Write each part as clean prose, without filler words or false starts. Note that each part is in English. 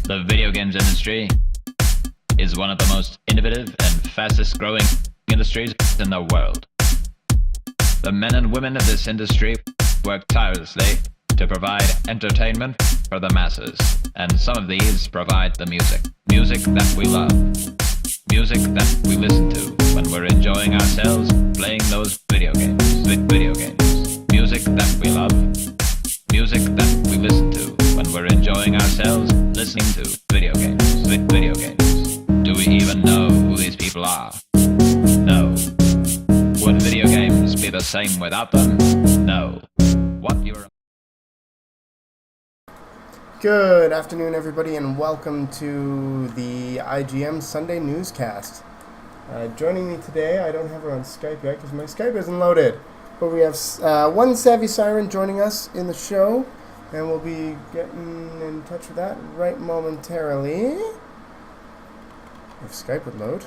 The video games industry is one of the most innovative and fastest growing industries in the world. The men and women of this industry work tirelessly to provide entertainment for the masses, and some of these provide the music. Music that we love. Music that we listen to when we're enjoying ourselves playing those video games. Video games. Music that we love. Music that we listen to when we're enjoying ourselves listening to video games. Video games. Do we even know who these people are? No. Would video games be the same without them? No. What you're... Good afternoon, everybody, and welcome to the IGM Sunday NewsCast. Joining me today, I don't have her on Skype yet because my Skype isn't loaded, but we have one Savvy Siren joining us in the show, and we'll be getting in touch with that right momentarily. If Skype would load.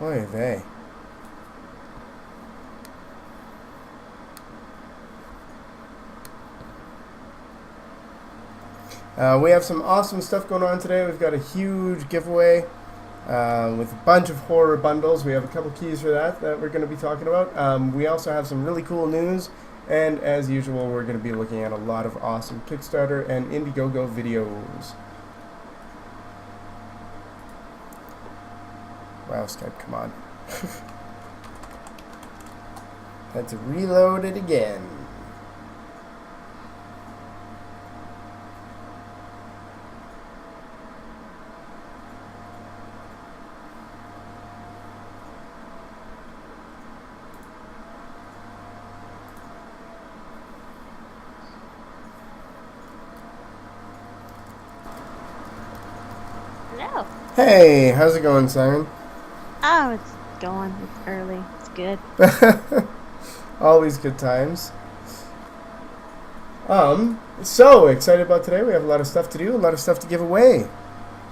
Oy vey. We have some awesome stuff going on today. We've got a huge giveaway with a bunch of horror bundles. We have a couple keys for that we're going to be talking about. We also have some really cool news, and as usual, we're going to be looking at a lot of awesome Kickstarter and Indiegogo videos. Wow, Skype, come on. Had to reload it again. Hello. Hey, how's it going, Siren? Oh, it's going. It's early. It's good. Always good times. So excited about today. We have a lot of stuff to do, a lot of stuff to give away.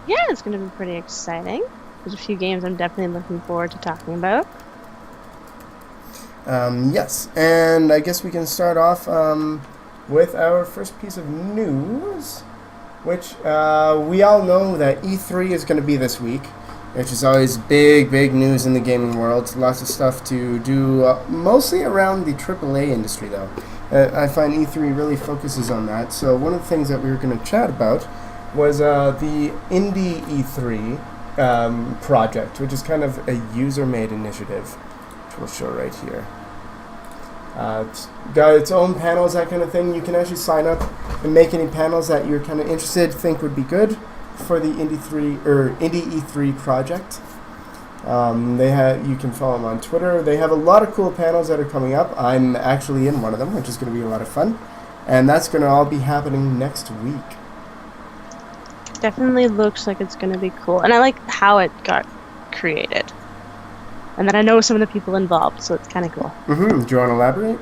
Yeah, it's going to be pretty exciting. There's a few games I'm definitely looking forward to talking about. Yes, and I guess we can start off with our first piece of news, which we all know that E3 is going to be this week, which is always big news in the gaming world. Lots of stuff to do, mostly around the AAA industry, though. I find E3 really focuses on that. So one of the things that we were going to chat about was the Indie E3 project, which is kind of a user-made initiative, which we'll show right here. It's got its own panels, that kind of thing. You can actually sign up and make any panels that you're kind of interested, think would be good for the Indie E3 project. You can follow them on Twitter. They have a lot of cool panels that are coming up. I'm actually in one of them, which is going to be a lot of fun, and that's going to all be happening next week. Definitely looks like it's going to be cool, and I like how it got created, and then I know some of the people involved, so it's kind of cool. Do you want to elaborate?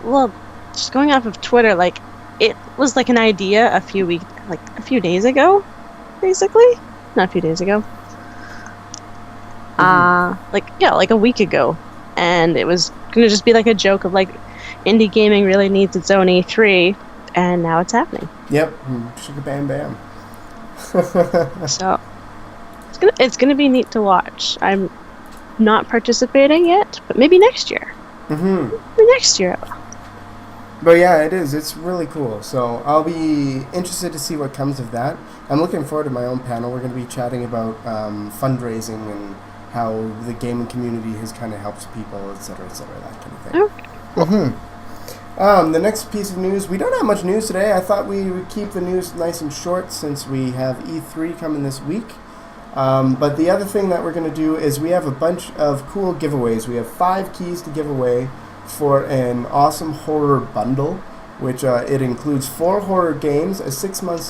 Well, just going off of Twitter, like it was like an idea a few days ago, basically. Not a few days ago. Like a week ago, and it was gonna just be like a joke of like indie gaming really needs its own E3, and now it's happening. Yep, sugar bam bam. So it's gonna be neat to watch. I'm not participating yet, but maybe next year. Maybe next year. But yeah, it is. It's really cool. So I'll be interested to see what comes of that. I'm looking forward to my own panel. We're going to be chatting about fundraising and how the gaming community has kind of helped people, etc., that kind of thing. Okay. The next piece of news, we don't have much news today. I thought we would keep the news nice and short since we have E3 coming this week. But the other thing that we're going to do is we have a bunch of cool giveaways. We have 5 keys to give away for an awesome horror bundle, which it includes 4 horror games, a 6-month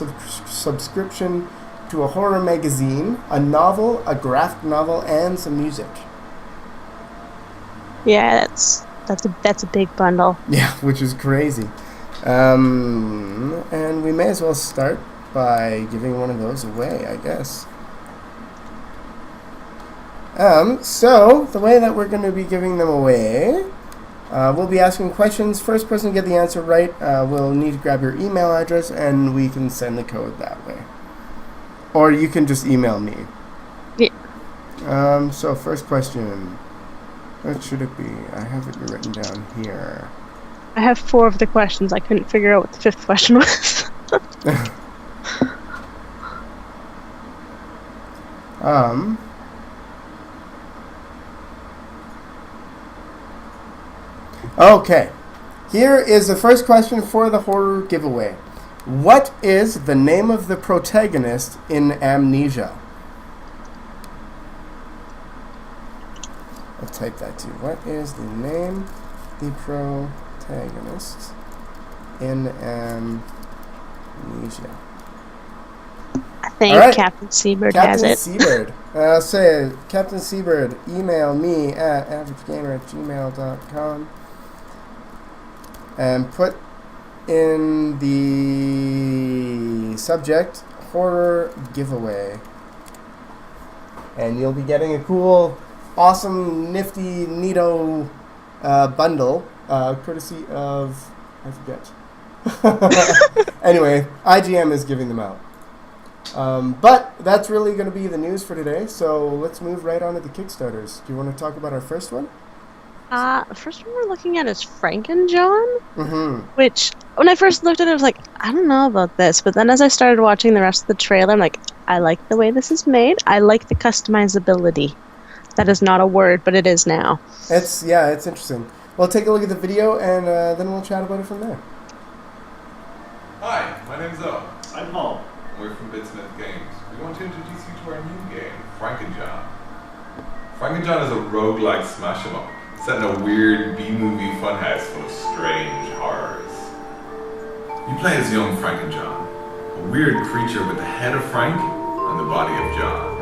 subscription to a horror magazine, a novel, a graphic novel, and some music. Yeah, that's a big bundle. Yeah, which is crazy. And we may as well start by giving one of those away, I guess. So the way that we're going to be giving them away We'll be asking questions. First person to get the answer right will need to grab your email address, and we can send the code that way. Or you can just email me. Yeah. So first question. What should it be? I have it written down here. I have 4 of the questions. I couldn't figure out what the 5th question was. Okay. Here is the first question for the horror giveaway. What is the name of the protagonist in Amnesia? I'll type that too. What is the name of the protagonist in Amnesia? I think All right. Captain Seabird has it. Captain Seabird. I'll say, Captain Seabird, email me at averagegamer@gmail.com and put in the subject horror giveaway. And you'll be getting a cool, awesome, nifty, neato bundle, courtesy of, I forget. Anyway, IGM is giving them out. But that's really going to be the news for today, so let's move right on to the Kickstarters. Do you want to talk about our first one? The first one we're looking at is Frankenjohn, Mm-hmm. which, when I first looked at it, I was like, I don't know about this. But then as I started watching the rest of the trailer, I'm like, I like the way this is made. I like the customizability. That is not a word, but it is now. It's interesting. Well, take a look at the video, and then we'll chat about it from there. Hi, my name's Owen. I'm Paul. We're from Bitsmith Games. We want to introduce you to our new game, Frankenjohn. Frankenjohn is a roguelike smash-em-up, set in a weird B-movie funhouse full of strange horrors. You play as young Frankenjohn, a weird creature with the head of Frank and the body of John.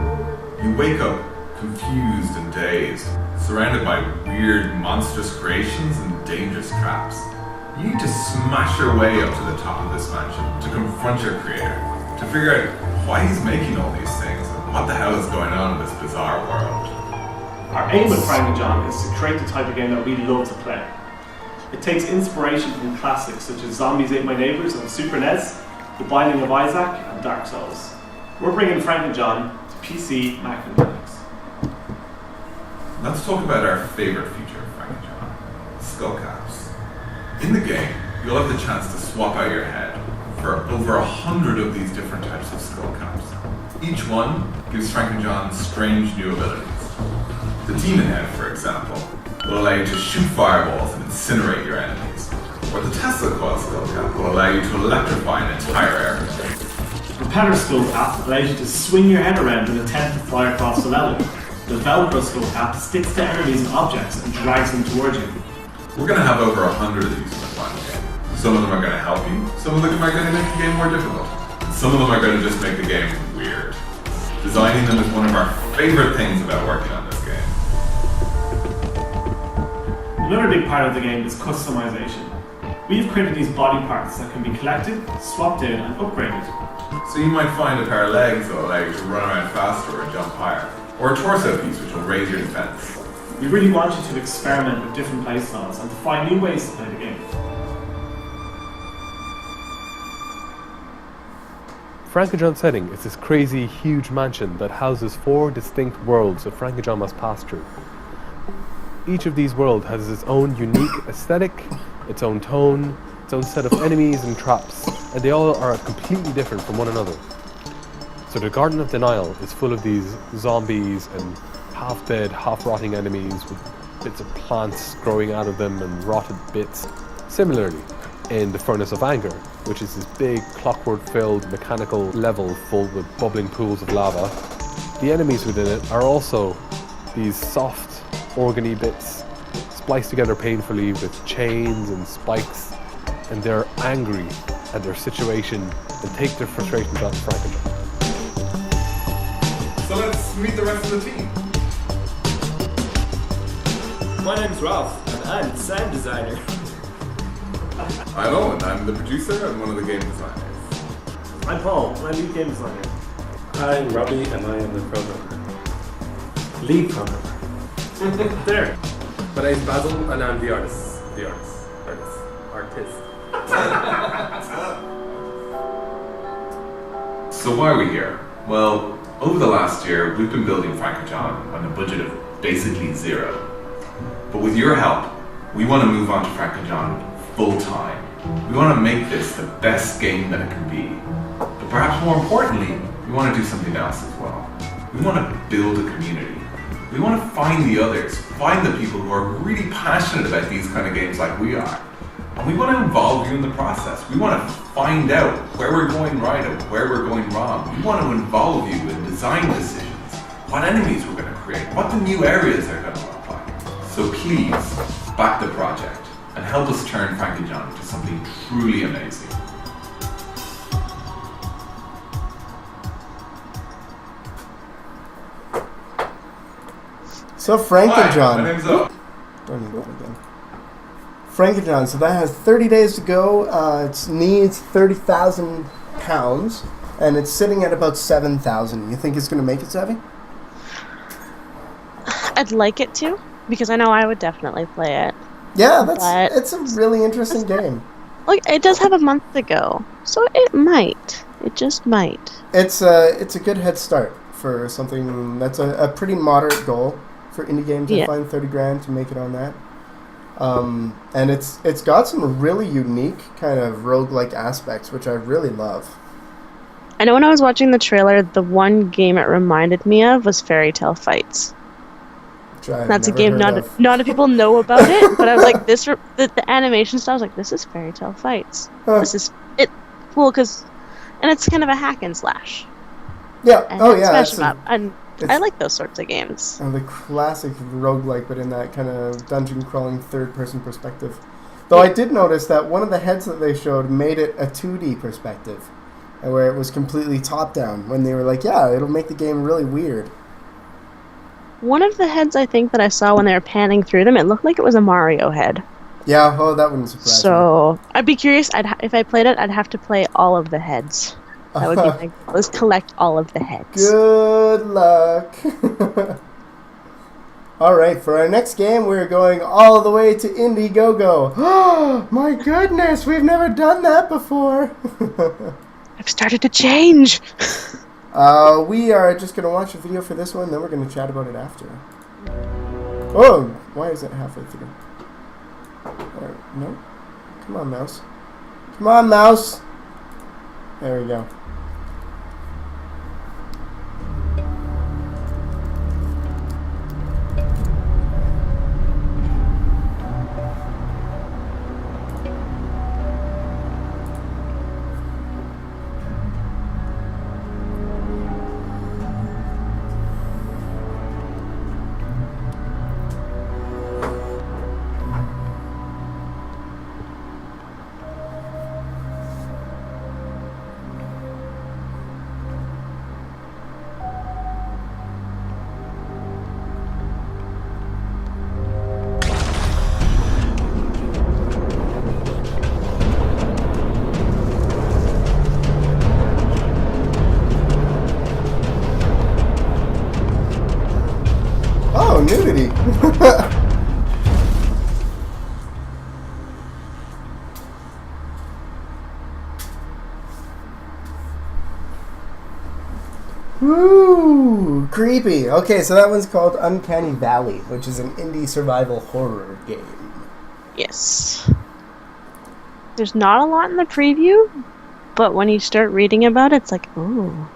You wake up confused and dazed, surrounded by weird, monstrous creations and dangerous traps. You need to smash your way up to the top of this mansion to confront your creator, to figure out why he's making all these things and what the hell is going on in this bizarre world. Our aim with Frankenjohn is to create the type of game that we love to play. It takes inspiration from classics such as Zombies Ate My Neighbors on Super NES, The Binding of Isaac, and Dark Souls. We're bringing Frankenjohn to PC, Mac, and Linux. Let's talk about our favorite feature of Frankenjohn, skullcaps. In the game, you'll have the chance to swap out your head for over 100 of these different types of skullcaps. Each one gives Frankenjohn strange new abilities. The Demon Head, for example, will allow you to shoot fireballs and incinerate your enemies. Or the Tesla Coil skullcap will allow you to electrify an entire area. The Propeller skullcap allows you to swing your head around and attempt to fly across the level. The Velcro skullcap sticks to enemies and objects and drags them towards you. We're going to have over 100 of these in the final game. Some of them are going to help you, some of them are going to make the game more difficult, and some of them are going to just make the game weird. Designing them is one of our favorite things about working on this game. Another big part of the game is customization. We've created these body parts that can be collected, swapped in, and upgraded. So you might find a pair of legs that will allow you to run around faster or jump higher, or a torso piece which will raise your defense. We really want you to experiment with different playstyles and to find new ways to play the game. Frankenjohn's setting is this crazy, huge mansion that houses 4 distinct worlds that Frankenjohn must pass through. Each of these worlds has its own unique aesthetic, its own tone, its own set of enemies and traps, and they all are completely different from one another. So the Garden of Denial is full of these zombies and half-dead, half-rotting enemies with bits of plants growing out of them and rotted bits. Similarly, in the Furnace of Anger, which is this big clockwork-filled mechanical level full with bubbling pools of lava, the enemies within it are also these soft, organy bits spliced together painfully with chains and spikes, and they're angry at their situation and take their frustrations out of Frankenjohn. So let's meet the rest of the team. My name's Ralph, and I'm the sound designer. I'm Owen, I'm the producer and one of the game designers. I'm Paul, my lead game designer. I'm Robbie and I am the programmer. Lead programmer. There. My name's Basil and I'm the artist. the artist. So why are we here? Well, over the last year, we've been building Frank and John on a budget of basically zero. But with your help, we want to move on to Frank and John full time. We want to make this the best game that it can be. But perhaps more importantly, we want to do something else as well. We want to build a community. We want to find the others, find the people who are really passionate about these kind of games like we are. And we want to involve you in the process. We want to find out where we're going right and where we're going wrong. We want to involve you in design decisions, what enemies we're going to create, what the new areas are going to look like. So please, back the project and help us turn Frank and John into something truly amazing. So Frank and John. My name's Owen. Don't need that again. Frank and John. So that has 30 days to go. It needs £30,000, and it's sitting at about 7,000. You think it's going to make it, Savvy? I'd like it to, because I know I would definitely play it. Yeah, But- it's a really interesting game. Like, it does have a month to go, so it might. It just might. It's a good head start for something that's a pretty moderate goal for indie games. Yeah. To find 30 grand to make it on that. And it's got some really unique kind of roguelike aspects, which I really love. I know when I was watching the trailer, the one game it reminded me of was Fairy Tale Fights. Which I've That's a never game heard not of. a lot of people know about it, but I was like, the animation style, I was like, this is Fairy Tale Fights. Huh. This is it. Well, and it's kind of a hack and slash. Yeah. And Oh yeah. smash It's 'em up. And I it's- like those sorts of games. the classic roguelike, but in that kind of dungeon crawling third-person perspective. Though I did notice that one of the heads that they showed made it a 2D perspective, where it was completely top-down. When they were like, "Yeah, it'll make the game really weird." One of the heads I think that I saw when they were panning through them, it looked like it was a Mario head. Yeah. Oh, that wouldn't surprise me. So I'd be curious. If I played it, I'd have to play all of the heads. That would be my goal, is collect all of the heads. Good luck. All right, for our next game, we're going all the way to Indiegogo. Oh, my goodness, we've never done that before. I've started to change. We are just going to watch a video for this one, then we're going to chat about it after. Oh, why is it halfway through? No? Come on, mouse. Come on, mouse. There we go. Oh, nudity. Woo! Creepy. Okay, so that one's called Uncanny Valley, which is an indie survival horror game. Yes. There's not a lot in the preview, but when you start reading about it, it's like, ooh,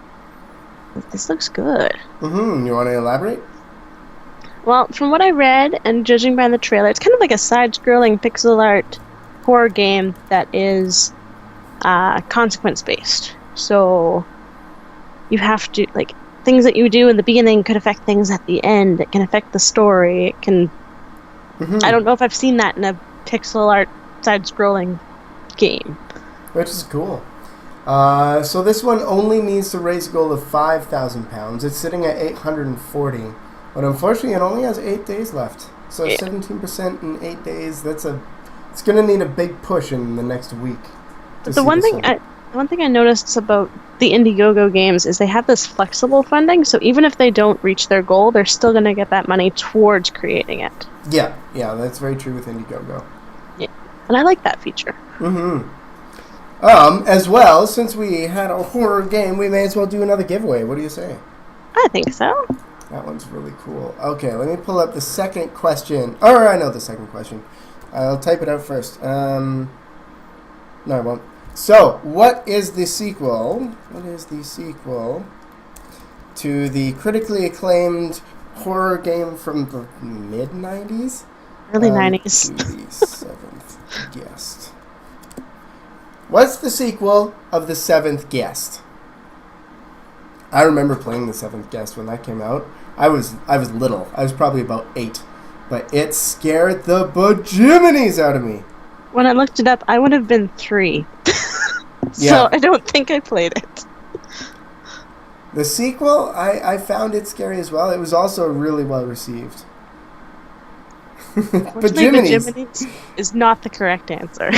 this looks good. Mm-hmm. You want to elaborate? Well, from what I read, and judging by the trailer, it's kind of like a side-scrolling pixel art horror game that is consequence-based. So you have to, like, things that you do in the beginning could affect things at the end. It can affect the story. It can... Mm-hmm. I don't know if I've seen that in a pixel art side-scrolling game. Which is cool. So this one only needs to raise a goal of £5,000. It's sitting at 840, but unfortunately it only has 8 days left. So Yeah. 17% in 8 days. It's going to need a big push in the next week. But the one thing I noticed about the Indiegogo games is they have this flexible funding, so even if they don't reach their goal, they're still going to get that money towards creating it. Yeah, that's very true with Indiegogo. And I like that feature. As well, since we had a horror game, we may as well do another giveaway. What do you say? I think so. That one's really cool. Okay, let me pull up the second question. Or I know the second question. I'll type it out first. No, I won't. So, what is the sequel? What is the sequel to the critically acclaimed horror game from the mid-90s? Early 90s. To the seventh guest. What's the sequel of The Seventh Guest? I remember playing The Seventh Guest when that came out. I was little. I was probably about 8. But it scared the bejiminies out of me. When I looked it up, I would have been 3. So I don't think I played it. The sequel, I found it scary as well. It was also really well received. Bejiminies is not the correct answer.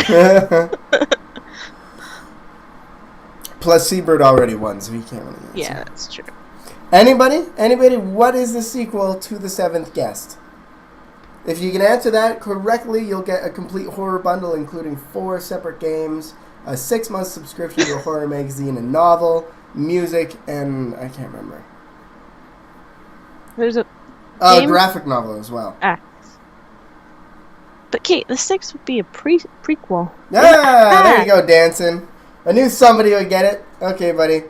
Plus, Seabird already won, so he can't really answer. Yeah, that's true. Anybody? What is the sequel to The Seventh Guest? If you can answer that correctly, you'll get a complete horror bundle, including 4 separate games, a 6-month subscription to a horror magazine, a novel, music, and I can't remember. There's a graphic novel as well. But Kate, the 6 would be a prequel. There you go, dancing. I knew somebody would get it. Okay, buddy.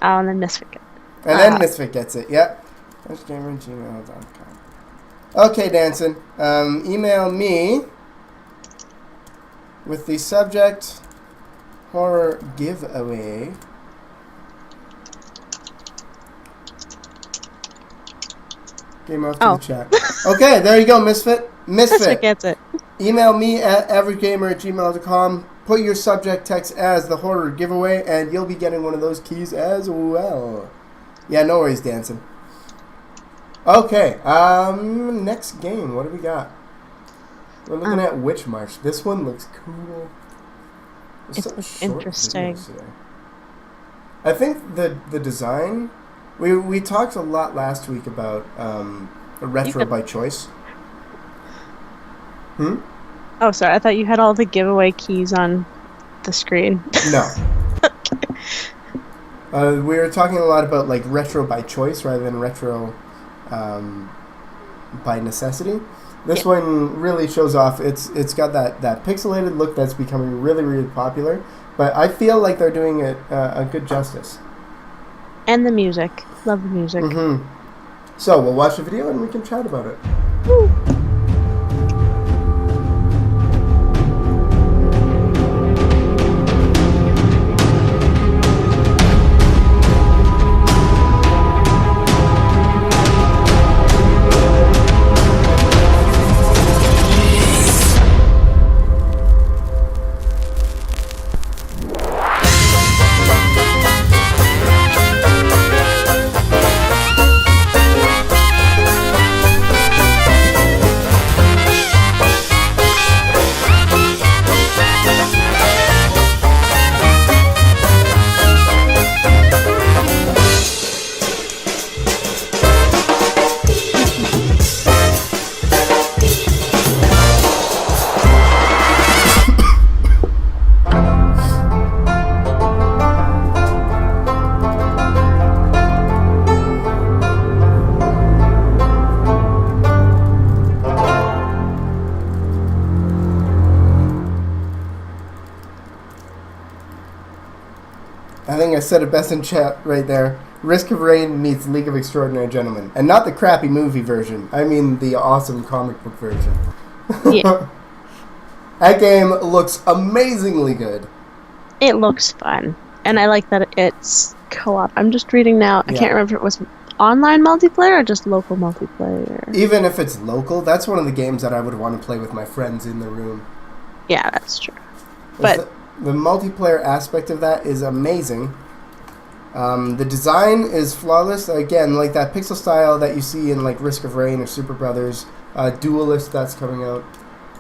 Oh, and then Misfit gets it. And then Misfit gets it, yep. gmail.com. Okay, dancing. Email me with the subject horror giveaway. Game off to the chat. Okay, there you go, Misfit. Misfit gets it. Email me at averagamer@gmail.com. Put your subject text as the horror giveaway, and you'll be getting one of those keys as well. Yeah, no worries, dancing. Okay, next game. What do we got? We're looking at Witch March. This one looks cool. It's interesting. I think the design. We talked a lot last week about retro by choice. Oh, sorry. I thought you had all the giveaway keys on the screen. No. We were talking a lot about like retro by choice rather than retro by necessity. This one really shows off. It's got that pixelated look that's becoming really, really popular. But I feel like they're doing it a good justice. And the music. Love the music. So we'll watch the video and we can chat about it. Woo. I think I said it best in chat right there. Risk of Rain meets League of Extraordinary Gentlemen. And not the crappy movie version. I mean the awesome comic book version. Yeah. That game looks amazingly good. It looks fun. And I like that it's co-op. I'm just reading now. I can't remember if it was online multiplayer or just local multiplayer. Even if it's local, that's one of the games that I would want to play with my friends in the room. Yeah, that's true. But the multiplayer aspect of that is amazing. The design is flawless. Again, like that pixel style that you see in like Risk of Rain or Super Brothers. Duelist that's coming out.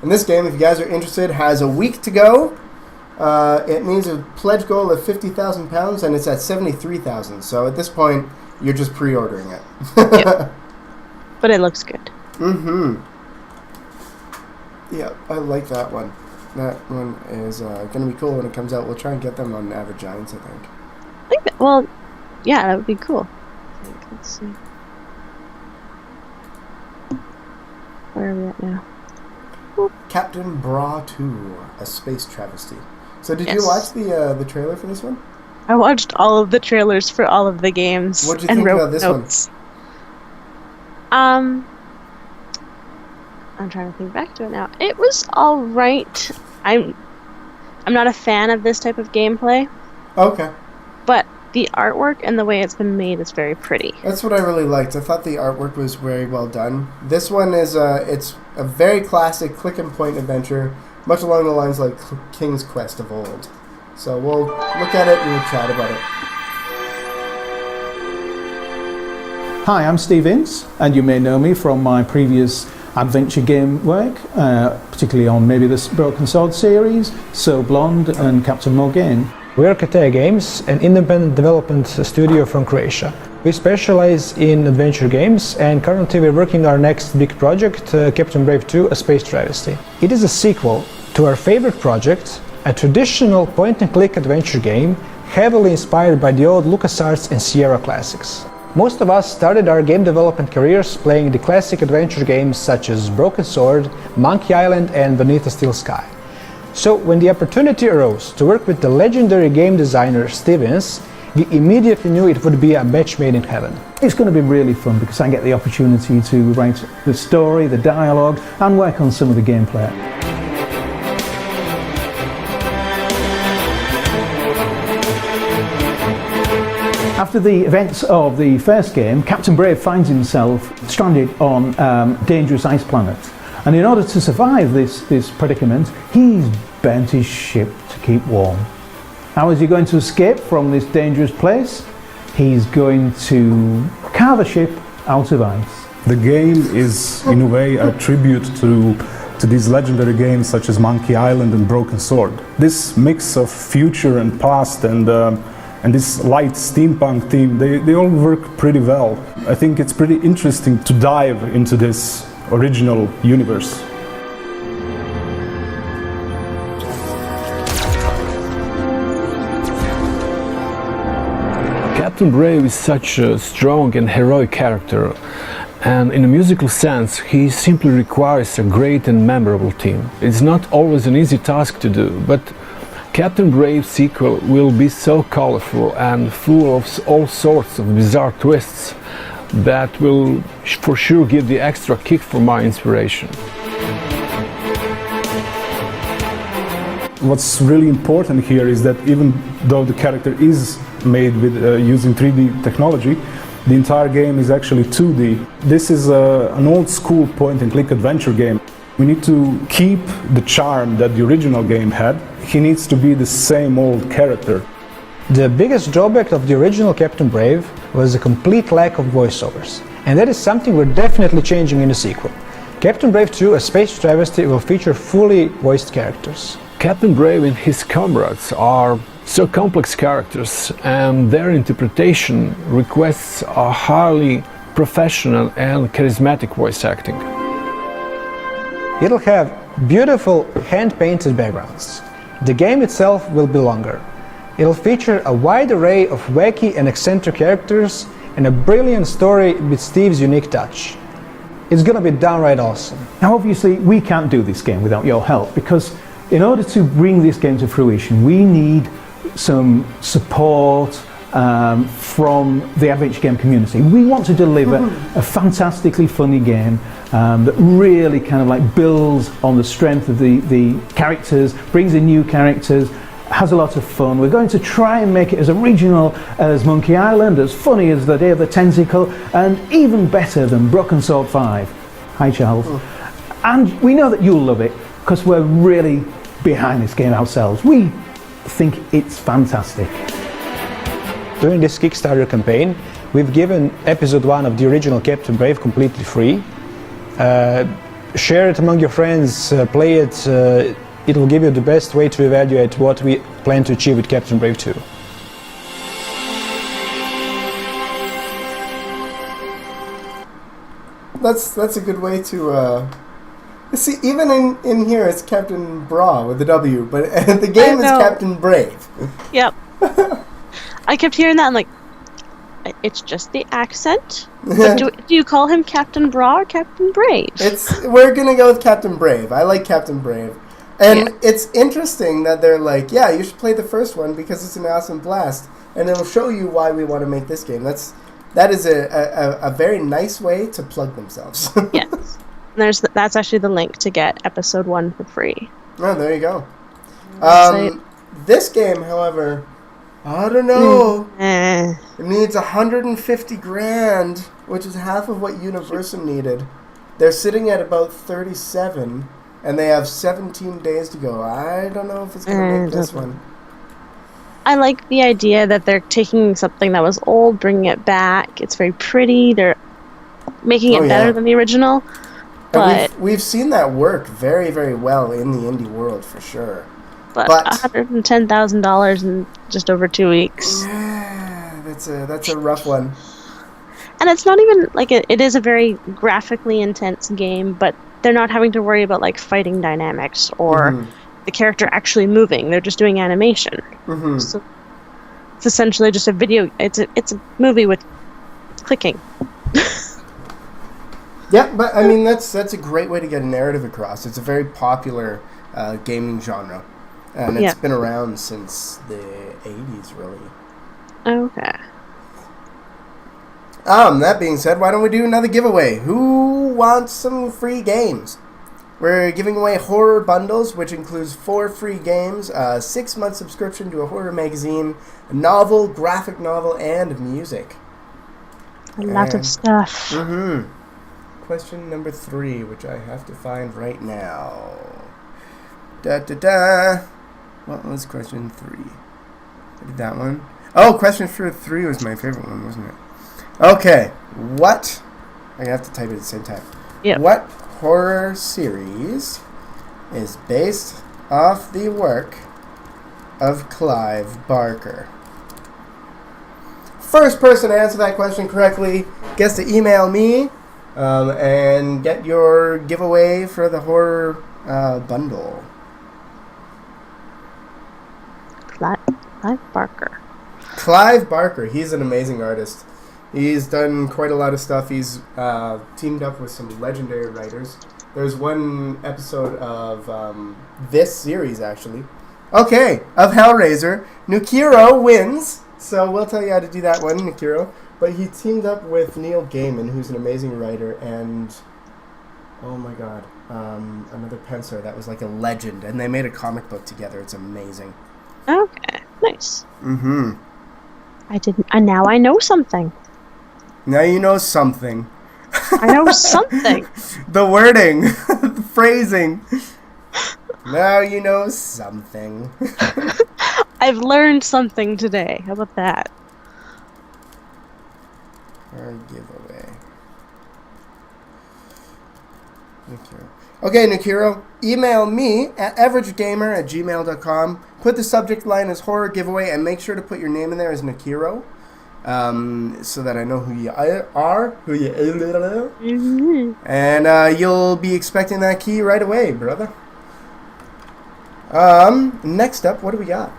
And this game, if you guys are interested, has a week to go. It needs a pledge goal of £50,000 and it's at 73,000. So at this point, you're just pre-ordering it. Yep. But it looks good. Yeah, I like that one. That one is going to be cool when it comes out. We'll try and get them on Avid Giants, I think. I think that, well, yeah, that would be cool. Let's see. Where are we at now? Captain Bra 2, a space travesty. So did you Yes. watch the trailer for this one? I watched all of the trailers for all of the games. What did you and think wrote about this notes. I'm trying to think back to it now. It was all right. I'm not a fan of this type of gameplay, Okay. but the artwork and the way it's been made is very pretty. That's what I really liked. I thought the artwork was very well done. This one is it's a very classic click and point adventure, much along the lines like King's Quest of old. So we'll look at it and we'll chat about it. Hi, I'm Steve Ince, and you may know me from my previous adventure game work, particularly on maybe the Broken Sword series, So Blonde and Captain Morgaine. We are Katea Games, an independent development studio from Croatia. We specialize in adventure games, and currently we're working on our next big project, Captain Brave 2, A Space Travesty. It is a sequel to our favorite project, a traditional point-and-click adventure game heavily inspired by the old LucasArts and Sierra classics. Most of us started our game development careers playing the classic adventure games such as Broken Sword, Monkey Island, and Beneath a Steel Sky. So when the opportunity arose to work with the legendary game designer Steve Ince, we immediately knew it would be a match made in heaven. It's going to be really fun because I get the opportunity to write the story, the dialogue, and work on some of the gameplay. After the events of the first game, Captain Brave finds himself stranded on a dangerous ice planet. And in order to survive this predicament, he's burnt his ship to keep warm. How is he going to escape from this dangerous place? He's going to carve a ship out of ice. The game is, in a way, a tribute to these legendary games such as Monkey Island and Broken Sword. This mix of future and past and this light steampunk theme, they all work pretty well. I think it's pretty interesting to dive into this original universe. Captain Brave is such a strong and heroic character, and in a musical sense, he simply requires a great and memorable team. It's not always an easy task to do, but Captain Brave's sequel will be so colorful and full of all sorts of bizarre twists that will for sure give the extra kick for my inspiration. What's really important here is that even though the character is made with using 3D technology, the entire game is actually 2D. This is an old school point and click adventure game. We need to keep the charm that the original game had. He needs to be the same old character. The biggest drawback of the original Captain Brave was the complete lack of voiceovers, and that is something we're definitely changing in the sequel. Captain Brave 2, A Space Travesty will feature fully voiced characters. Captain Brave and his comrades are so complex characters, and their interpretation requests a highly professional and charismatic voice acting. It'll have beautiful hand-painted backgrounds. The game itself will be longer. It'll feature a wide array of wacky and eccentric characters and a brilliant story with Steve's unique touch. It's gonna be downright awesome. Now obviously we can't do this game without your help, because in order to bring this game to fruition we need some support from the adventure game community. We want to deliver a fantastically funny game that really kind of like builds on the strength of the characters, brings in new characters, has a lot of fun. We're going to try and make it as original as Monkey Island, as funny as The Day of the Tentacle, and even better than Broken Sword 5. Hi Charles. And we know that you'll love it because we're really behind this game ourselves. We think it's fantastic. During this Kickstarter campaign, we've given episode 1 of the original Captain Brave completely free. Share it among your friends, play it. It will give you the best way to evaluate what we plan to achieve with Captain Brave 2. That's a good way to See, even in here, it's Captain Bra with the W, but the game is Captain Brave. Yep. I kept hearing that. I'm like, it's just the accent. But do you call him Captain Bra or Captain Brave? We're gonna go with Captain Brave. I like Captain Brave, and it's interesting that they're like, yeah, you should play the first one because it's an awesome blast, and it'll show you why we want to make this game. That is a very nice way to plug themselves. Yes. That's actually the link to get episode 1 for free. Oh, there you go. This game, however, I don't know. It needs $150,000, which is half of what Universum needed. They're sitting at about 37, and they have 17 days to go. I don't know if it's going to make this one. I like the idea that they're taking something that was old, bringing it back. It's very pretty. They're making it better than the original. But we've seen that work very, very well in the indie world for sure. But $110,000 in just over 2 weeks. Yeah, that's a rough one. And it's not even like it is a very graphically intense game, but they're not having to worry about like fighting dynamics or the character actually moving. They're just doing animation. Mm-hmm. So it's essentially just a video. It's a movie with clicking. Yeah, but I mean that's a great way to get a narrative across. It's a very popular gaming genre, and it's been around since the 80s, really. Okay. That being said, why don't we do another giveaway? Who wants some free games? We're giving away horror bundles, which includes 4 free games, a 6-month subscription to a horror magazine, a novel, graphic novel, and music. A lot of stuff. Mm-hmm. Question number 3, which I have to find right now. What was question 3? I did that one. Oh, question 3 was my favorite one, wasn't it? Okay, what? I have to type it at the same time. Yeah. What horror series is based off the work of Clive Barker? First person to answer that question correctly gets to email me and get your giveaway for the horror bundle. Clive Barker. Clive Barker, he's an amazing artist. He's done quite a lot of stuff. He's teamed up with some legendary writers. There's one episode of this series, actually. Okay, of Hellraiser. Nukiro wins, so we'll tell you how to do that one, Nukiro. But he teamed up with Neil Gaiman, who's an amazing writer, and oh my god, another penciler that was like a legend. And they made a comic book together. It's amazing. Okay, nice. Mm-hmm. Now I know something. Now you know something. I know something. The wording, the phrasing. Now you know something. I've learned something today. How about that? Our giveaway. Nukiro. Okay, Nukiro, email me at averagegamer@gmail.com. Put the subject line as horror giveaway and make sure to put your name in there as Nukiro. So that I know who you are, and you'll be expecting that key right away, brother. Next up, what do we got?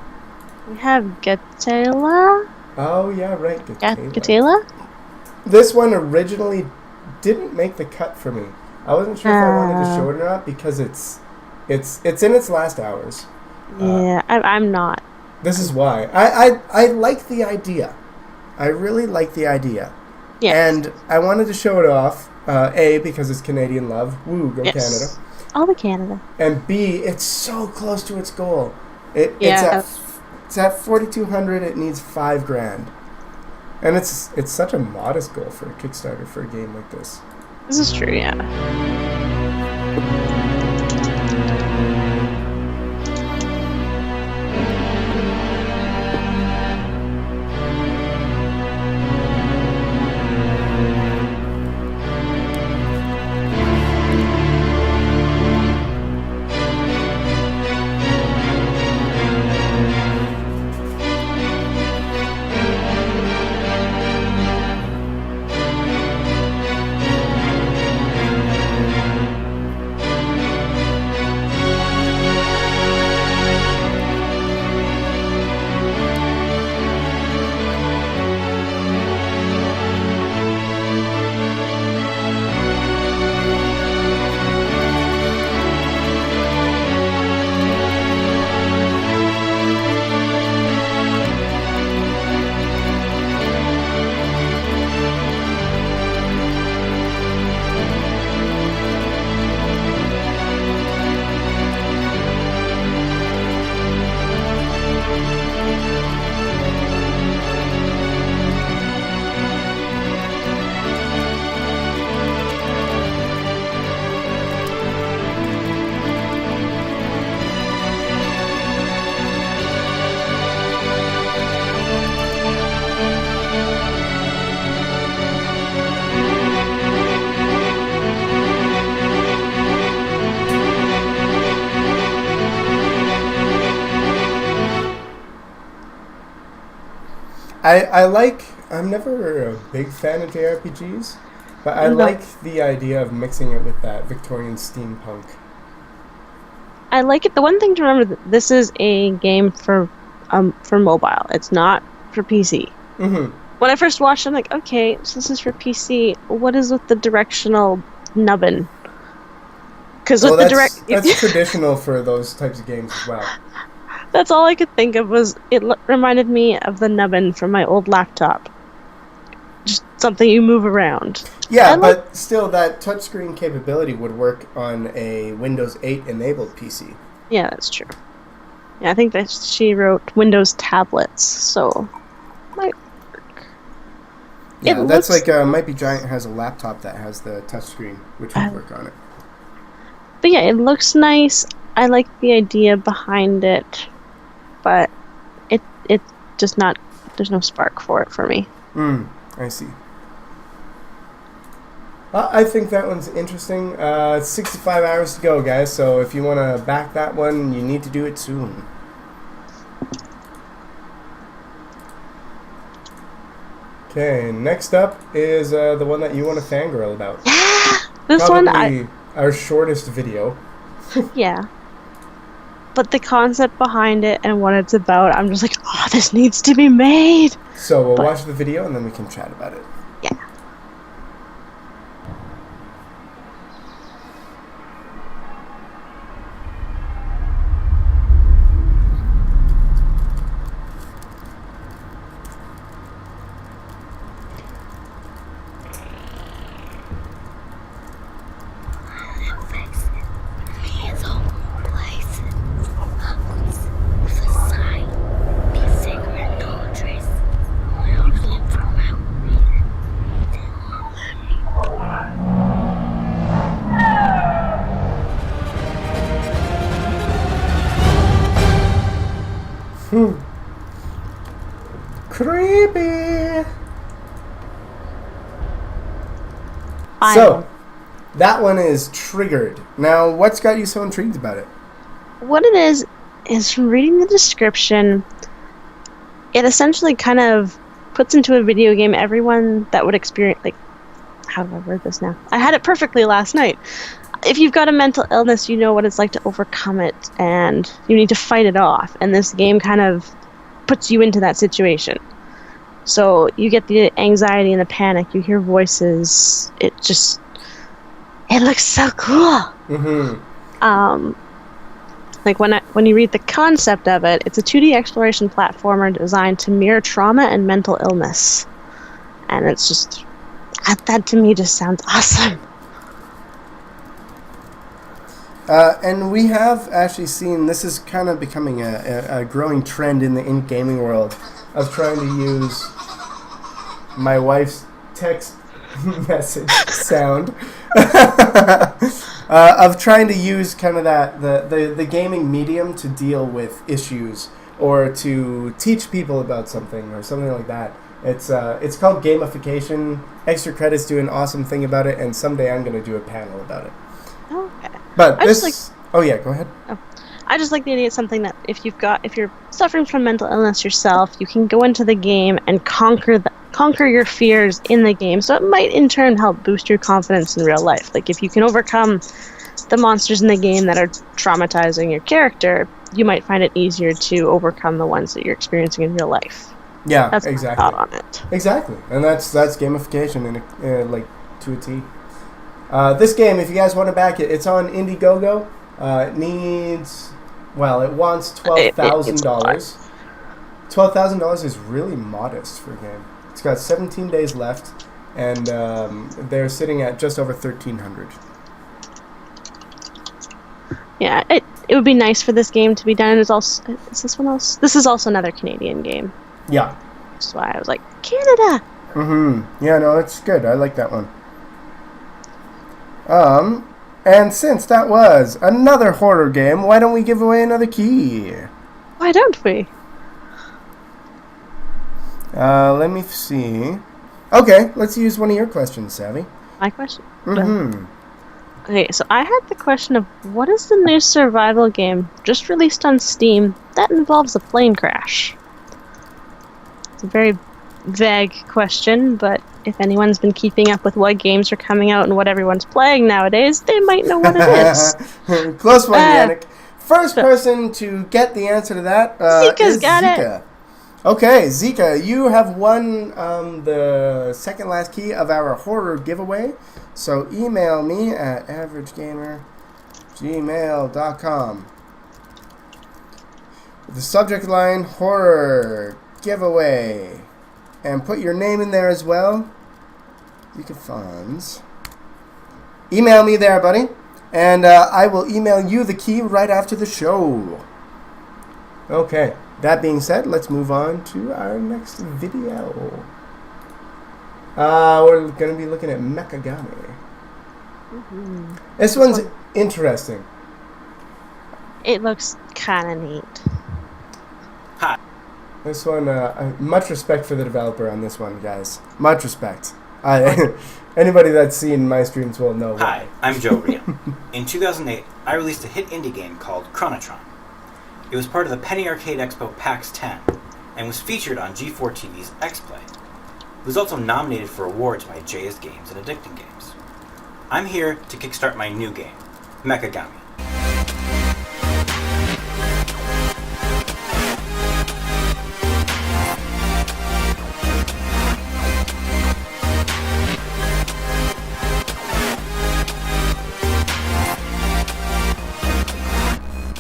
We have Gatela. Oh yeah, right, Gatela. This one originally didn't make the cut for me. I wasn't sure if I wanted to show it or not because it's in its last hours. Yeah, I'm not. This is why I like the idea. I really like the idea. Yes. And I wanted to show it off, A, because it's Canadian love. Woo, go Canada. All the Canada. And B, it's so close to its goal. It's at 4,200. It needs $5,000. And it's such a modest goal for a Kickstarter for a game like this. This is true, yeah. I'm never a big fan of JRPGs, but I No. like the idea of mixing it with that Victorian steampunk. I like it. The one thing to remember, this is a game for mobile. It's not for PC. Mm-hmm. When I first watched it, I'm like, okay, so this is for PC. What is with the directional nubbin? Because with the that's traditional for those types of games as well. that's all I could think of was it reminded me of the nubbin from my old laptop. Just something you move around. Yeah, but still, that touchscreen capability would work on a Windows 8 enabled PC. Yeah, that's true. Yeah, I think that she wrote Windows tablets, so might work. Yeah, that's like Might Be Giant has a laptop that has the touchscreen, which would work on it. But yeah, it looks nice. I like the idea behind it, but it just not. There's no spark for it for me. I see. I think that one's interesting. 65 hours to go, guys. So if you want to back that one, you need to do it soon. Okay, next up is the one that you want to fangirl about. This Probably one, our shortest video. yeah. But the concept behind it and what it's about, I'm just like, oh, this needs to be made. So we'll watch the video and then we can chat about it. Yeah. Creepy. I So, that one is triggered. Now, what's got you so intrigued about it? What it is from reading the description, it essentially kind of puts into a video game everyone that would experience, like, how do I word this now? I had it perfectly last night. If you've got a mental illness, you know what it's like to overcome it, and you need to fight it off. And this game kind of puts you into that situation. So you get the anxiety and the panic. You hear voices. It looks so cool. Mm-hmm. Like when you read the concept of it, it's a 2D exploration platformer designed to mirror trauma and mental illness, and it's just that to me just sounds awesome. And we have actually seen, this is kind of becoming a growing trend in the gaming world of trying to use my wife's text message sound of trying to use kind of the gaming medium to deal with issues or to teach people about something or something like that. It's called gamification. Extra Credits do an awesome thing about it, and someday I'm going to do a panel about it. Okay. But oh yeah, go ahead. I just like the idea of something that if you're suffering from mental illness yourself, you can go into the game and conquer your fears in the game. So it might in turn help boost your confidence in real life. Like if you can overcome the monsters in the game that are traumatizing your character, you might find it easier to overcome the ones that you're experiencing in real life. Yeah, that's exactly. my thought on it. Exactly, and that's gamification in like to a T. This game, if you guys want to back it, it's on Indiegogo. It wants $12,000. $12,000 is really modest for a game. It's got 17 days left, and they're sitting at just over $1,300. Yeah, it would be nice for this game to be done. Is this one else? This is also another Canadian game. Yeah. That's why I was like, Canada! Mm-hmm. Yeah, no, it's good. I like that one. And since that was another horror game, why don't we give away another key? Why don't we? Let me see. Okay, let's use one of your questions, Savvy. My question? Mm-hmm. Okay, so I had the question of what is the new survival game just released on Steam that involves a plane crash? It's a very vague question, but if anyone's been keeping up with what games are coming out and what everyone's playing nowadays, they might know what it is. Close one, Yannick. First person to get the answer to that Zika's is got Zika. it. Okay, Zika, you have won the second last key of our horror giveaway. So email me at averagegamer@gmail.com. The subject line, horror giveaway. And put your name in there as well. Zika Funds. Email me there, buddy. And I will email you the key right after the show. Okay. That being said, let's move on to our next video. We're going to be looking at Mechagami. Mm-hmm. This one's interesting. It looks kind of neat. Hi. This one, much respect for the developer on this one, guys. Much respect. Anybody that's seen my streams will know. Hi, I'm Joe Ria. In 2008, I released a hit indie game called Chronotron. It was part of the Penny Arcade Expo PAX 10 and was featured on G4 TV's X-Play. It was also nominated for awards by JS Games and Addicting Games. I'm here to kickstart my new game, Mechagami.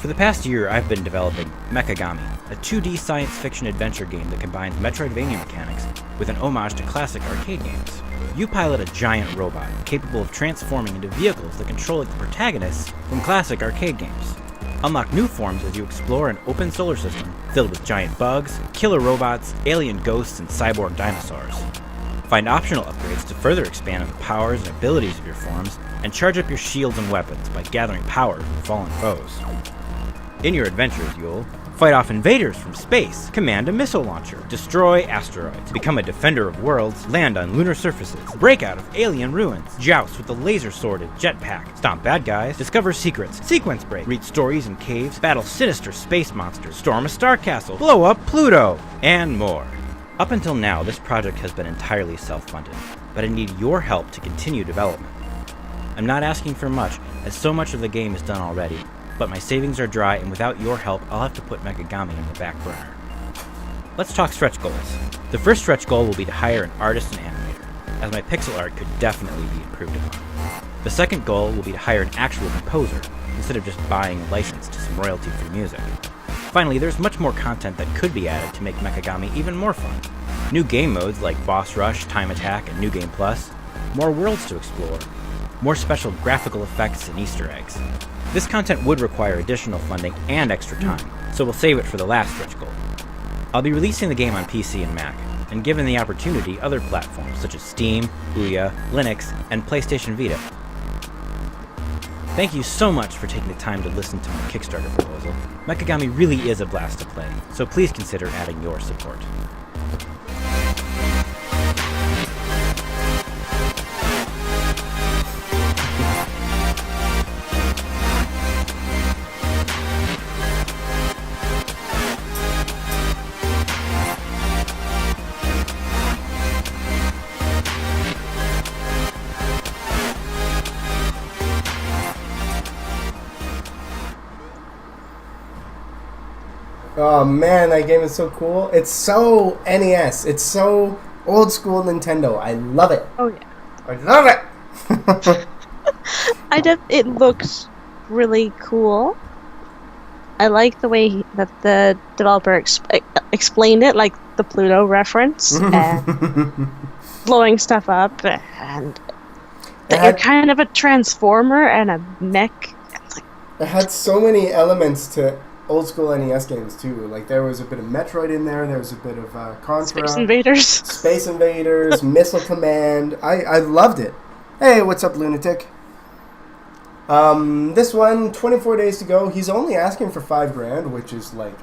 For the past year, I've been developing Mechagami, a 2D science fiction adventure game that combines Metroidvania mechanics with an homage to classic arcade games. You pilot a giant robot capable of transforming into vehicles that control like the protagonists from classic arcade games. Unlock new forms as you explore an open solar system filled with giant bugs, killer robots, alien ghosts, and cyborg dinosaurs. Find optional upgrades to further expand on the powers and abilities of your forms, and charge up your shields and weapons by gathering power from fallen foes. In your adventures, you'll fight off invaders from space, command a missile launcher, destroy asteroids, become a defender of worlds, land on lunar surfaces, break out of alien ruins, joust with the laser-sworded jetpack, stomp bad guys, discover secrets, sequence break, read stories in caves, battle sinister space monsters, storm a star castle, blow up Pluto, and more. Up until now, this project has been entirely self-funded, but I need your help to continue development. I'm not asking for much, as so much of the game is done already, but my savings are dry, and without your help, I'll have to put Mechagami on the back burner. Let's talk stretch goals. The first stretch goal will be to hire an artist and animator, as my pixel art could definitely be improved upon. The second goal will be to hire an actual composer, instead of just buying a license to some royalty-free music. Finally, there's much more content that could be added to make Mechagami even more fun. New game modes like Boss Rush, Time Attack, and New Game Plus, more worlds to explore, more special graphical effects and Easter eggs. This content would require additional funding and extra time, so we'll save it for the last stretch goal. I'll be releasing the game on PC and Mac, and given the opportunity, other platforms such as Steam, Ouya, Linux, and PlayStation Vita. Thank you so much for taking the time to listen to my Kickstarter proposal. Mechagami really is a blast to play, so please consider adding your support. Oh man, that game is so cool. It's so NES. It's so old school Nintendo. I love it. Oh yeah. I love it. It looks really cool. I like the way that the developer explained it, like the Pluto reference, and blowing stuff up, and you're kind of a transformer and a mech. It had so many elements to old school NES games too. Like there was a bit of Metroid in there. There was a bit of Contra, Space Invaders, Missile Command. I loved it. Hey, what's up, lunatic? This one, 24 days to go. He's only asking for $5,000, which is like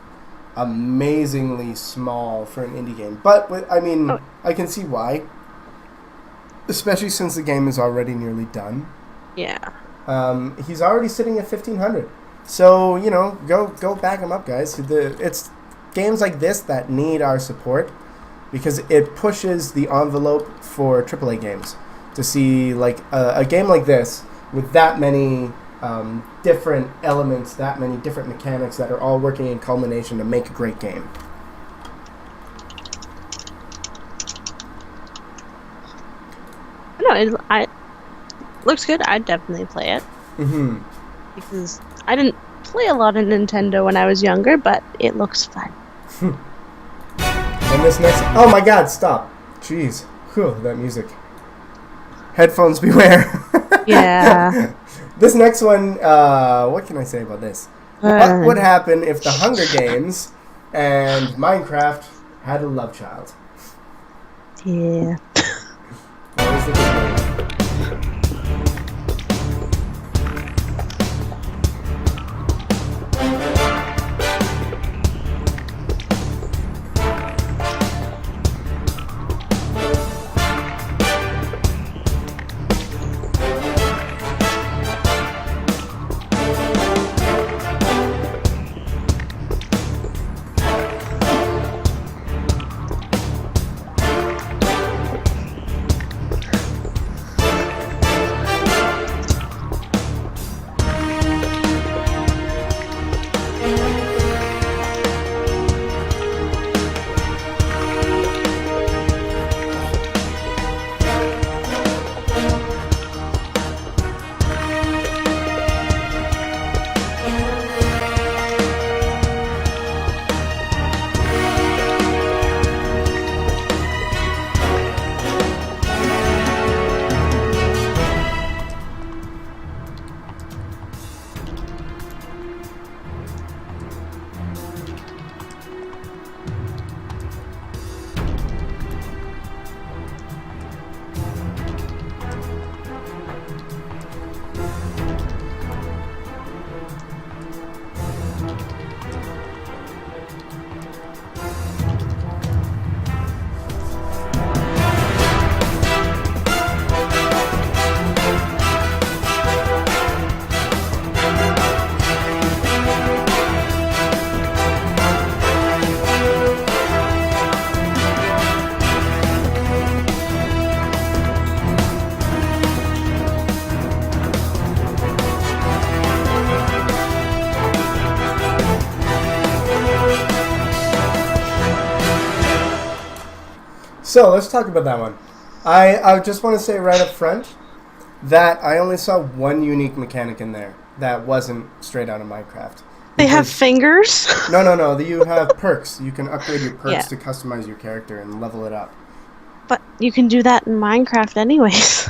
amazingly small for an indie game. But I can see why, especially since the game is already nearly done. Yeah. He's already sitting at 1,500. So, go back him up, guys. It's games like this that need our support. because it pushes the envelope for AAA games. To see like a game like this with that many different elements, that many different mechanics that are all working in culmination to make a great game. No, it looks good. I'd definitely play it. Mm-hmm. Because I didn't play a lot of Nintendo when I was younger, but it looks fun. And this next... Oh my god, stop. Jeez. Whew, that music. Headphones beware. Yeah. This next one, what can I say about this? What would happen if the Hunger Games and Minecraft had a love child? Yeah. What was the difference? So let's talk about that one. I just want to say right up front that I only saw one unique mechanic in there that wasn't straight out of Minecraft. They have fingers? No. You have perks. You can upgrade your perks to customize your character and level it up. But you can do that in Minecraft anyways.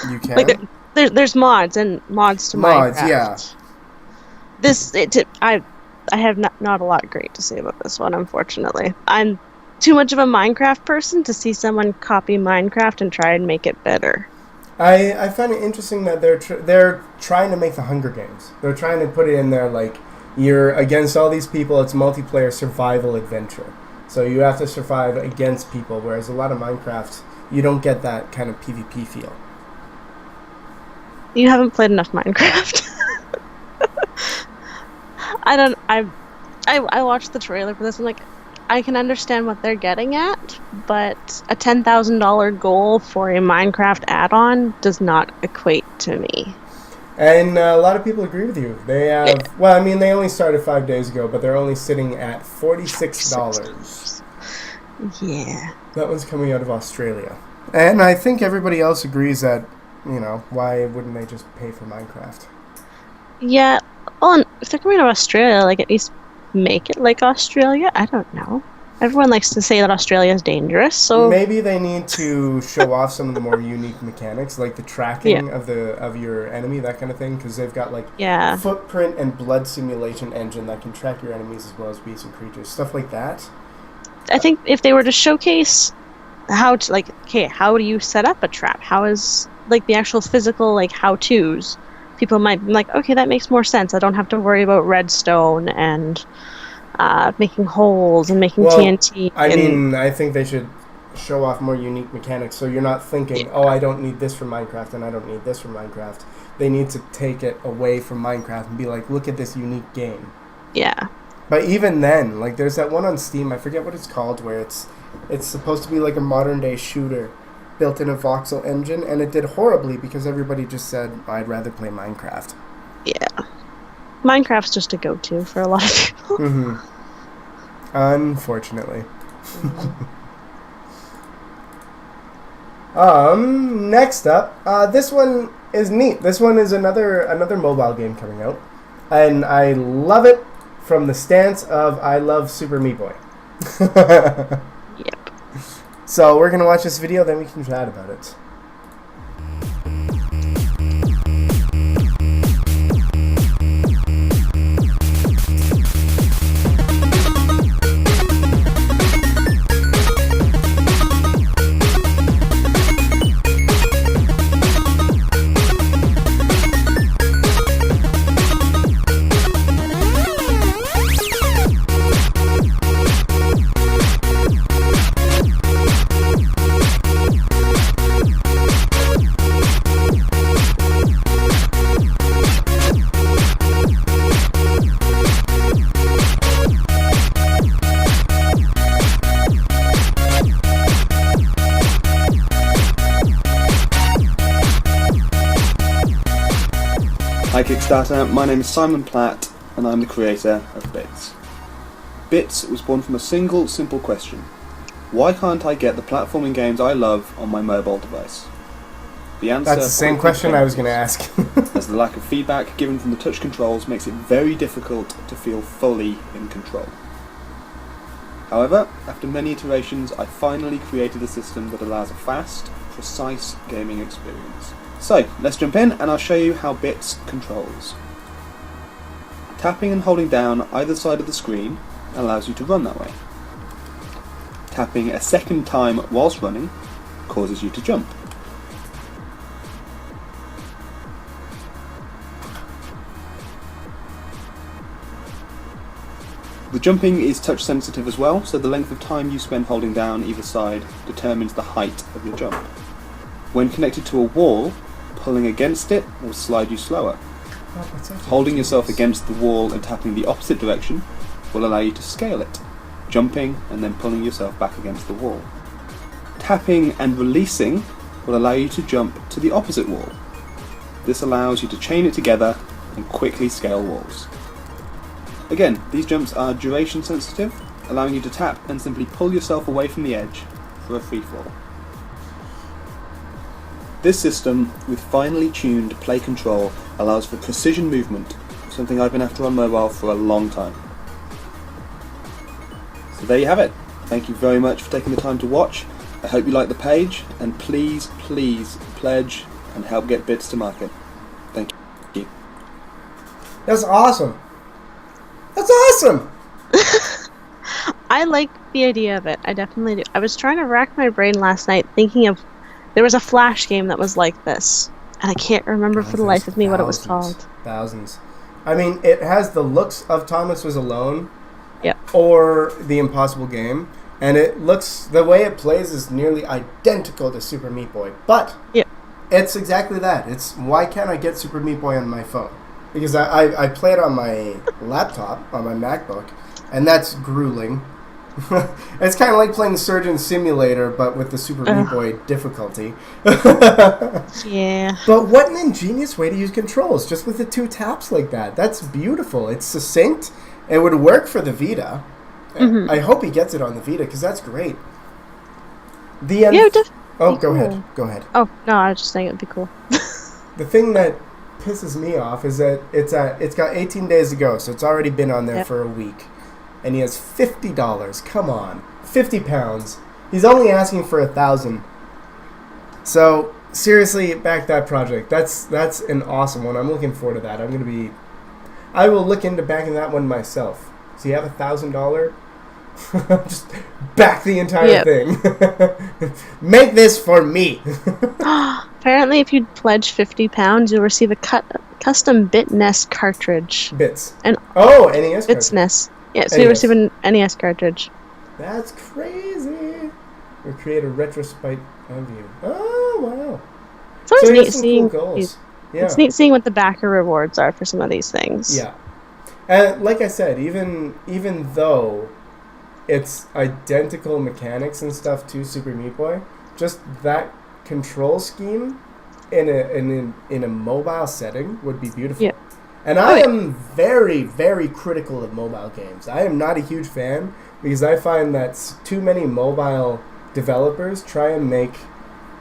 You can? Like there's mods and mods to Minecraft. I have not a lot great to say about this one, unfortunately. I'm too much of a Minecraft person to see someone copy Minecraft and try and make it better. I find it interesting that they're trying to make the Hunger Games. They're trying to put it in there like you're against all these people. It's multiplayer survival adventure. So you have to survive against people, whereas a lot of Minecraft, you don't get that kind of PvP feel. You haven't played enough Minecraft. I watched the trailer for this and I can understand what they're getting at, but a $10,000 goal for a Minecraft add-on does not equate to me. And a lot of people agree with you. They have, well, I mean, they only started 5 days ago, but they're only sitting at $46. Yeah. That one's coming out of Australia. And I think everybody else agrees that, why wouldn't they just pay for Minecraft? Yeah. Well, and if they're coming to Australia, at least make it like Australia. I don't know. Everyone likes to say that Australia is dangerous, so maybe they need to show off some of the more unique mechanics, like the tracking of your enemy, that kind of thing, because they've got footprint and blood simulation engine that can track your enemies as well as beasts and creatures, stuff like that. I think if they were to showcase how to how do you set up a trap? How is the actual physical how-tos? People might be okay, that makes more sense. I don't have to worry about redstone and making holes and making TNT. I think they should show off more unique mechanics so you're not thinking, I don't need this from Minecraft and I don't need this from Minecraft. They need to take it away from Minecraft and be look at this unique game. Yeah. But even then, like, there's that one on Steam, I forget what it's called, where it's supposed to be like a modern-day shooter built in a voxel engine, and it did horribly because everybody just said, I'd rather play Minecraft. Yeah. Minecraft's just a go-to for a lot of people. Mm-hmm. Unfortunately. Next up, this one is neat. This one is another mobile game coming out, and I love it from the stance of I love Super Meat Boy. Yep. So we're gonna watch this video, then we can chat about it. Hi Kickstarter, my name is Simon Platt and I'm the creator of Bits. Bits was born from a single, simple question. Why can't I get the platforming games I love on my mobile device? The answer... That's the same question I was going to ask. as the lack of feedback given from the touch controls makes it very difficult to feel fully in control. However, after many iterations, I finally created a system that allows a fast, precise gaming experience. So, let's jump in and I'll show you how Bits controls. Tapping and holding down either side of the screen allows you to run that way. Tapping a second time whilst running causes you to jump. The jumping is touch sensitive as well, so the length of time you spend holding down either side determines the height of your jump. When connected to a wall, pulling against it will slide you slower. Holding yourself against the wall and tapping the opposite direction will allow you to scale it, jumping and then pulling yourself back against the wall. Tapping and releasing will allow you to jump to the opposite wall. This allows you to chain it together and quickly scale walls. Again, these jumps are duration sensitive, allowing you to tap and simply pull yourself away from the edge for a free fall. This system, with finely tuned play control, allows for precision movement, something I've been after on mobile for a long time. So there you have it. Thank you very much for taking the time to watch. I hope you like the page, and please, please pledge and help get Bits to market. Thank you. That's awesome. That's awesome! I like the idea of it. I definitely do. I was trying to rack my brain last night thinking of... There was a Flash game that was like this, and I can't remember for the life of me what it was called. Thousands. I mean, it has the looks of Thomas Was Alone, yep, or The Impossible Game, and it looks... The way it plays is nearly identical to Super Meat Boy, but yep, it's exactly that. It's, why can't I get Super Meat Boy on my phone? Because I play it on my laptop, on my MacBook, and that's grueling. It's kind of like playing Surgeon Simulator, but with the Super Meat Boy difficulty. Yeah. But what an ingenious way to use controls, just with the two taps like that. That's beautiful. It's succinct. It would work for the Vita. Mm-hmm. I hope he gets it on the Vita, because that's great. The Oh, go ahead. Go ahead. Oh, no, I was just saying it would be cool. The thing that pisses me off is that it's got 18 days to go, so it's already been on there for a week. And he has $50. Come on. £50. He's only asking for $1,000. So, seriously, back that project. That's an awesome one. I'm looking forward to that. I will look into backing that one myself. So you have $1,000? Just back the entire thing. Make this for me. Apparently, if you pledge £50, you'll receive a custom BitNES cartridge. Bits. And NES Bits cartridge. NES. Yeah, so you receive an NES cartridge. That's crazy. Or create a retrospite of you. Oh, wow. It's always neat seeing seeing cool goals. It's neat seeing what the backer rewards are for some of these things. Yeah. And like I said, even though it's identical mechanics and stuff to Super Meat Boy, just that control scheme in a mobile setting would be beautiful. Yeah. And I am very, very critical of mobile games. I am not a huge fan because I find that too many mobile developers try and make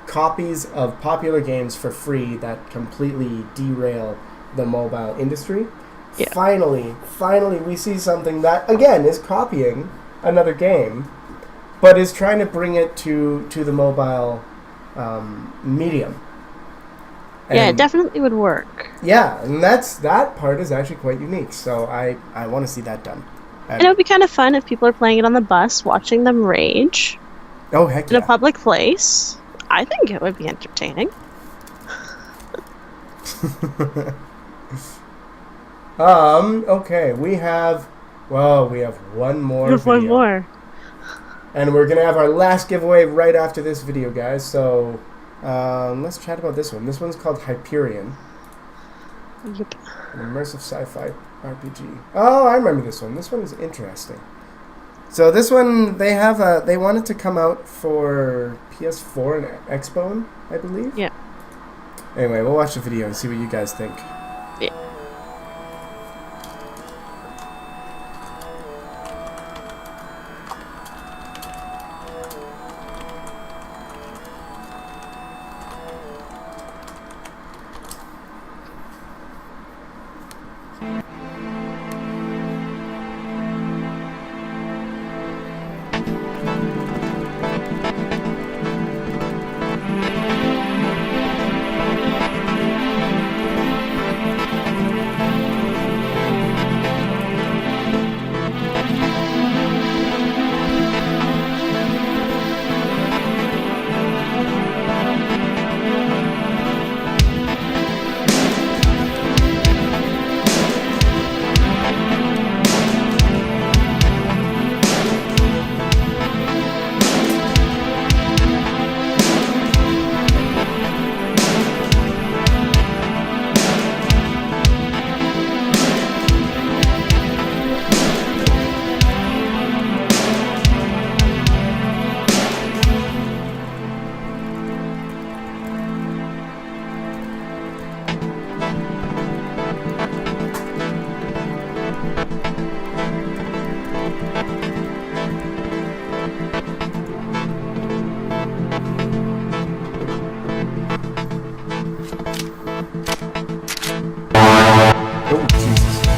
copies of popular games for free that completely derail the mobile industry. Yeah. Finally, we see something that, again, is copying another game, but is trying to bring it to the mobile medium. Yeah, it And- definitely would work. Yeah, and that part is actually quite unique. So I want to see that done. And it would be kind of fun if people are playing it on the bus, watching them rage Oh heck in a yeah! public place. I think it would be entertaining. Okay, we have one more There's one video. more. And we're gonna have our last giveaway right after this video, guys. So let's chat about this one. This one's called Hyperion, Yep. an immersive sci-fi RPG. Oh, I remember this one. This one is interesting. So this one, they want it to come out for PS4 and Xbone, I believe. Yeah. Anyway, we'll watch the video and see what you guys think. Yeah. Oh Jesus!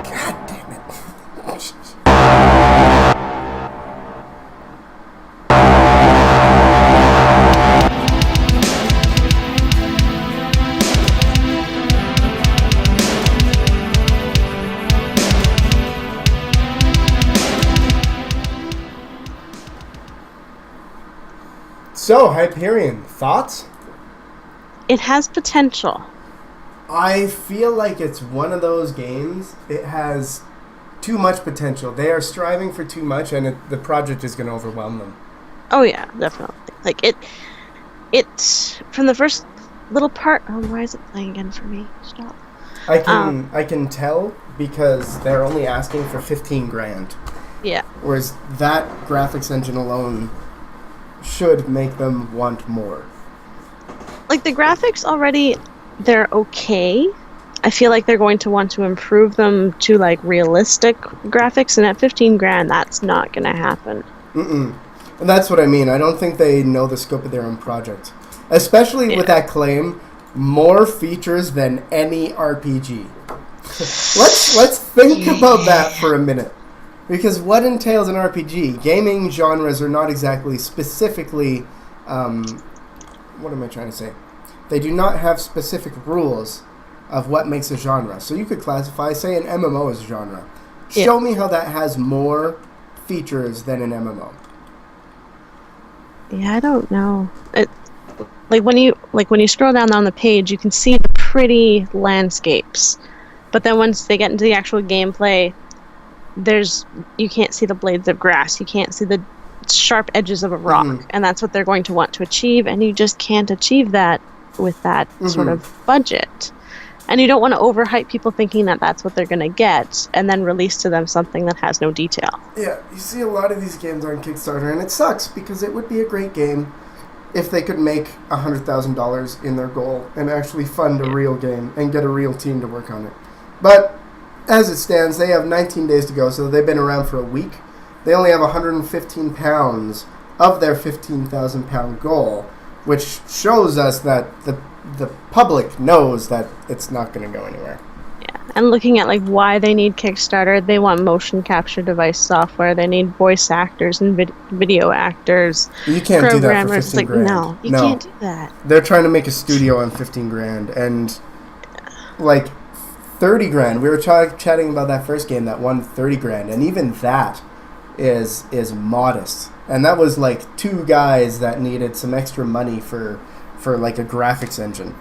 God damn it! So, Hyperion, thoughts? It has potential. I feel like it's one of those games. It has too much potential. They are striving for too much, and the project is going to overwhelm them. Oh yeah, definitely. Like it's from the first little part. Oh, why is it playing again for me? Stop. I can tell because they're only asking for $15,000. Yeah. Whereas that graphics engine alone should make them want more. Like the graphics already, they're okay. I feel like they're going to want to improve them to like realistic graphics, and at $15,000, that's not going to happen. And that's what I mean. I don't think they know the scope of their own project, especially with that claim, more features than any RPG. Let's think about that for a minute, because what entails an RPG? Gaming genres are not exactly specifically. What am I trying to say? They do not have specific rules of what makes a genre. So you could classify, say, an MMO as a genre. Show me how that has more features than an MMO. Yeah, I don't know. When you scroll down on the page, you can see the pretty landscapes, but then once they get into the actual gameplay, you can't see the blades of grass. You can't see the sharp edges of a rock, and that's what they're going to want to achieve, and you just can't achieve that with that sort of budget. And you don't want to overhype people thinking that that's what they're going to get, and then release to them something that has no detail. Yeah, you see a lot of these games on Kickstarter, and it sucks, because it would be a great game if they could make $100,000 in their goal and actually fund a real game and get a real team to work on it. But as it stands, they have 19 days to go, so they've been around for a week. They only have 115 pounds of their 15,000 pound goal, which shows us that the public knows that it's not going to go anywhere. Yeah, and looking at like why they need Kickstarter, they want motion capture device software. They need voice actors and video actors. You can't do that for $15,000. Like, no, you can't do that. They're trying to make a studio on $15,000, and like $30,000. We were chatting about that first game that won $30,000, and even that is modest. And that was like two guys that needed some extra money for like a graphics engine.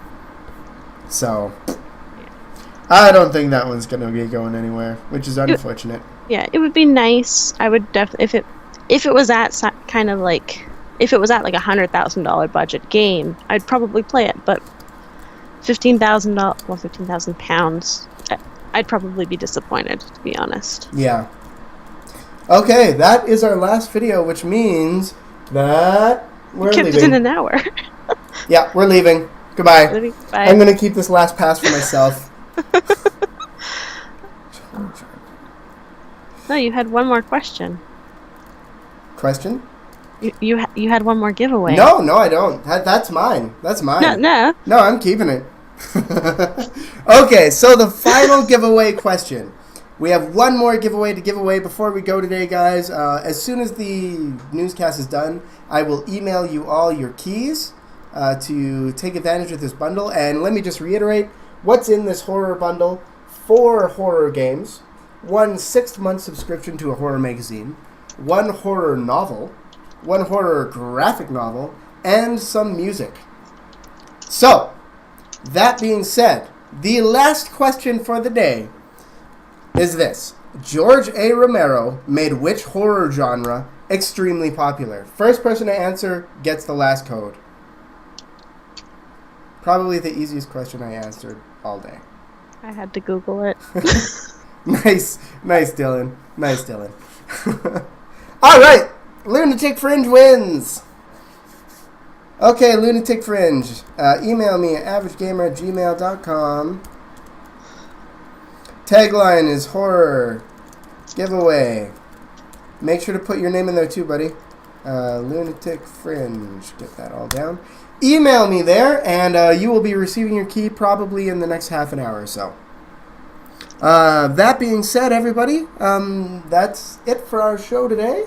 So I don't think that one's going to be going anywhere, which is unfortunate. Yeah, it would be nice. I would definitely, if it was at kind of like, if it was at like $100,000 budget game, I'd probably play it. But £15,000, I'd probably be disappointed, to be honest. Yeah. Okay, that is our last video, which means that we're leaving. Kept it in an hour. Yeah, we're leaving. Goodbye. Bye. I'm going to keep this last pass for myself. No, you had one more question. Question? You had one more giveaway. No, I don't. That's mine. That's mine. No, I'm keeping it. Okay, so the final giveaway question. We have one more giveaway to give away before we go today, guys. As soon as the newscast is done, I will email you all your keys to take advantage of this bundle. And let me just reiterate what's in this horror bundle: 4 horror games, 1 6-month subscription to a horror magazine, 1 horror novel, 1 horror graphic novel, and some music. So, that being said, the last question for the day is this: George A. Romero made which horror genre extremely popular? First person to answer gets the last code. Probably the easiest question I answered all day. I had to Google it. Nice, Dylan. Nice, Dylan. All right, Lunatic Fringe wins. Okay, Lunatic Fringe. Email me at averagegamer@gmail.com. Tagline is horror giveaway. Make sure to put your name in there too, buddy. Lunatic Fringe. Get that all down. Email me there, and you will be receiving your key probably in the next half an hour or so. That being said, everybody, that's it for our show today.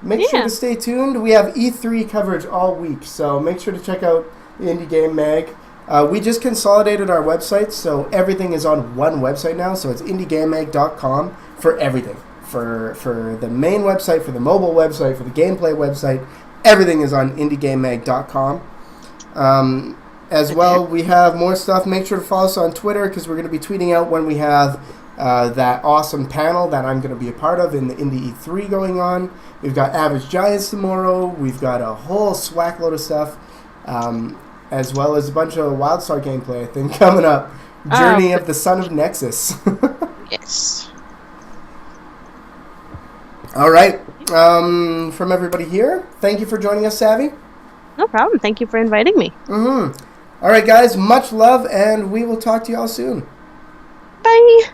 Make sure to stay tuned. We have E3 coverage all week, so make sure to check out the Indie Game Mag. We just consolidated our websites, so everything is on one website now. So it's indiegamemag.com for everything. For the main website, for the mobile website, for the gameplay website, everything is on indiegamemag.com. As well, we have more stuff. Make sure to follow us on Twitter, because we're going to be tweeting out when we have that awesome panel that I'm going to be a part of in the Indie E3 going on. We've got Average Giants tomorrow. We've got a whole swack load of stuff, as well as a bunch of WildStar gameplay, I think, coming up. Journey of the Son of Nexus. Yes. All right. From everybody here, thank you for joining us, Savvy. No problem. Thank you for inviting me. All right, guys. Much love, and we will talk to you all soon. Bye.